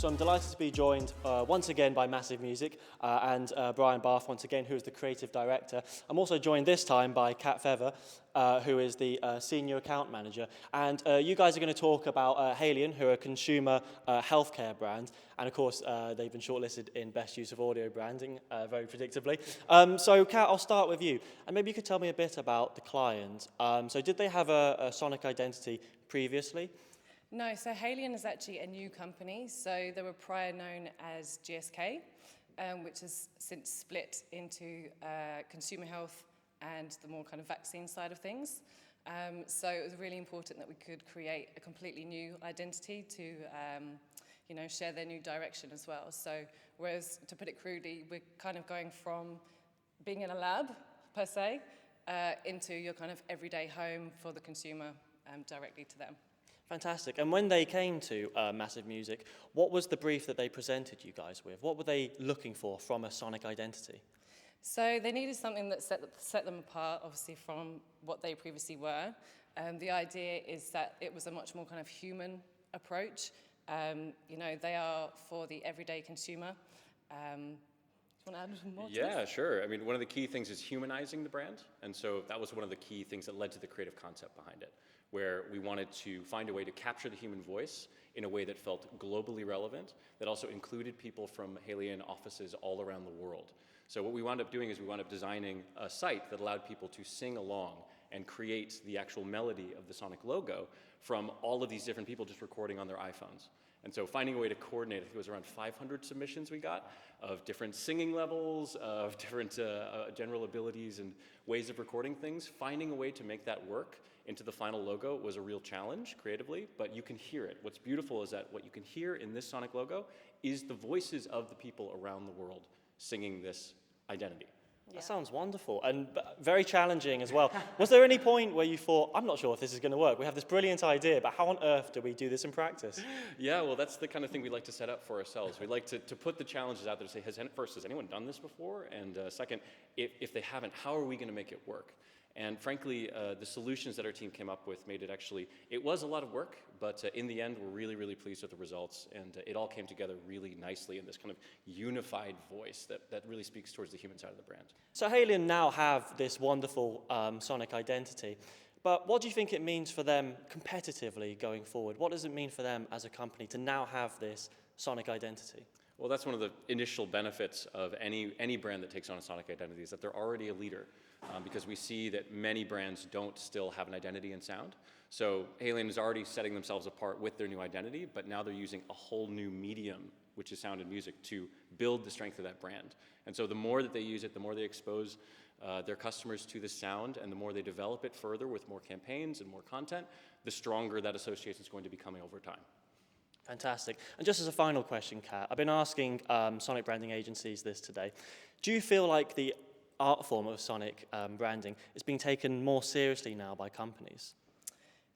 So I'm delighted to be joined once again by MassiveMusic and Brian Barth once again, who is the creative director. I'm also joined this time by Kat Feather, who is the senior account manager. And you guys are going to talk about Haleon, who are a consumer healthcare brand. And of course, they've been shortlisted in Best Use of Audio Branding, very predictably. So Kat, I'll start with you. And maybe you could tell me a bit about the client. So did they have a sonic identity previously? No, so Haleon is actually a new company. So they were prior known as GSK, which has since split into consumer health and the more kind of vaccine side of things. So it was really important that we could create a completely new identity to, share their new direction as well. So whereas, to put it crudely, we're kind of going from being in a lab, per se, into your kind of everyday home for the consumer directly to them. Fantastic. And when they came to MassiveMusic, what was the brief that they presented you guys with? What were they looking for from a sonic identity? So they needed something that set them apart, obviously, from what they previously were. The idea is that it was a much more kind of human approach. They are for the everyday consumer. Do you want to add more to Yeah, this? sure. I mean, one of the key things is humanizing the brand. And so that was one of the key things that led to the creative concept behind it, where we wanted to find a way to capture the human voice in a way that felt globally relevant, that also included people from Haleon offices all around the world. So what we wound up doing is we wound up designing a site that allowed people to sing along and create the actual melody of the Sonic logo from all of these different people just recording on their iPhones. And so finding a way to coordinate, I think it was around 500 submissions we got of different singing levels, of different general abilities and ways of recording things. Finding a way to make that work into the final logo was a real challenge creatively, but you can hear it. What's beautiful is that what you can hear in this Sonic logo is the voices of the people around the world singing this identity. Yeah. That sounds wonderful and very challenging as well. Was there any point where you thought, I'm not sure if this is going to work, we have this brilliant idea, but how on earth do we do this in practice? Yeah, well, that's the kind of thing we like to set up for ourselves. We like to put the challenges out there to say, first, has anyone done this before? And second, if they haven't, how are we going to make it work? And frankly, the solutions that our team came up with made it it was a lot of work, but in the end, we're really, really pleased with the results. And it all came together really nicely in this kind of unified voice that really speaks towards the human side of the brand. So Haleon now have this wonderful sonic identity, but what do you think it means for them competitively going forward? What does it mean for them as a company to now have this sonic identity? Well, that's one of the initial benefits of any brand that takes on a sonic identity is that they're already a leader. Because we see that many brands don't still have an identity in sound. So Haleon is already setting themselves apart with their new identity, but now they're using a whole new medium, which is sound and music, to build the strength of that brand. And so the more that they use it, the more they expose their customers to the sound, and the more they develop it further with more campaigns and more content, the stronger that association is going to be becoming over time. Fantastic. And just as a final question, Kat, I've been asking sonic branding agencies this today. Do you feel like the art form of sonic branding is being taken more seriously now by companies?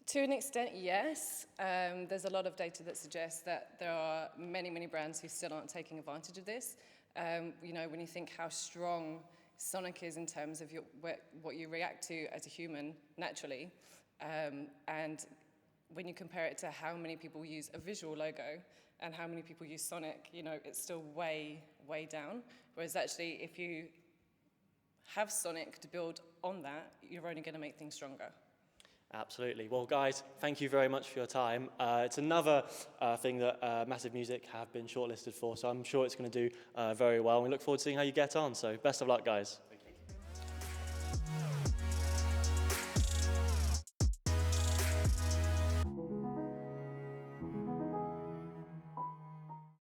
To an extent, yes. There's a lot of data that suggests that there are many, many brands who still aren't taking advantage of this. When you think how strong sonic is in terms of what you react to as a human naturally, and when you compare it to how many people use a visual logo and how many people use sonic, it's still way, way down. Whereas actually, if you have sonic to build on that, you're only going to make things stronger. Absolutely. Well, guys, thank you very much for your time. It's another thing that MassiveMusic have been shortlisted for, so I'm sure it's going to do very well. We look forward to seeing how you get on. So best of luck, guys.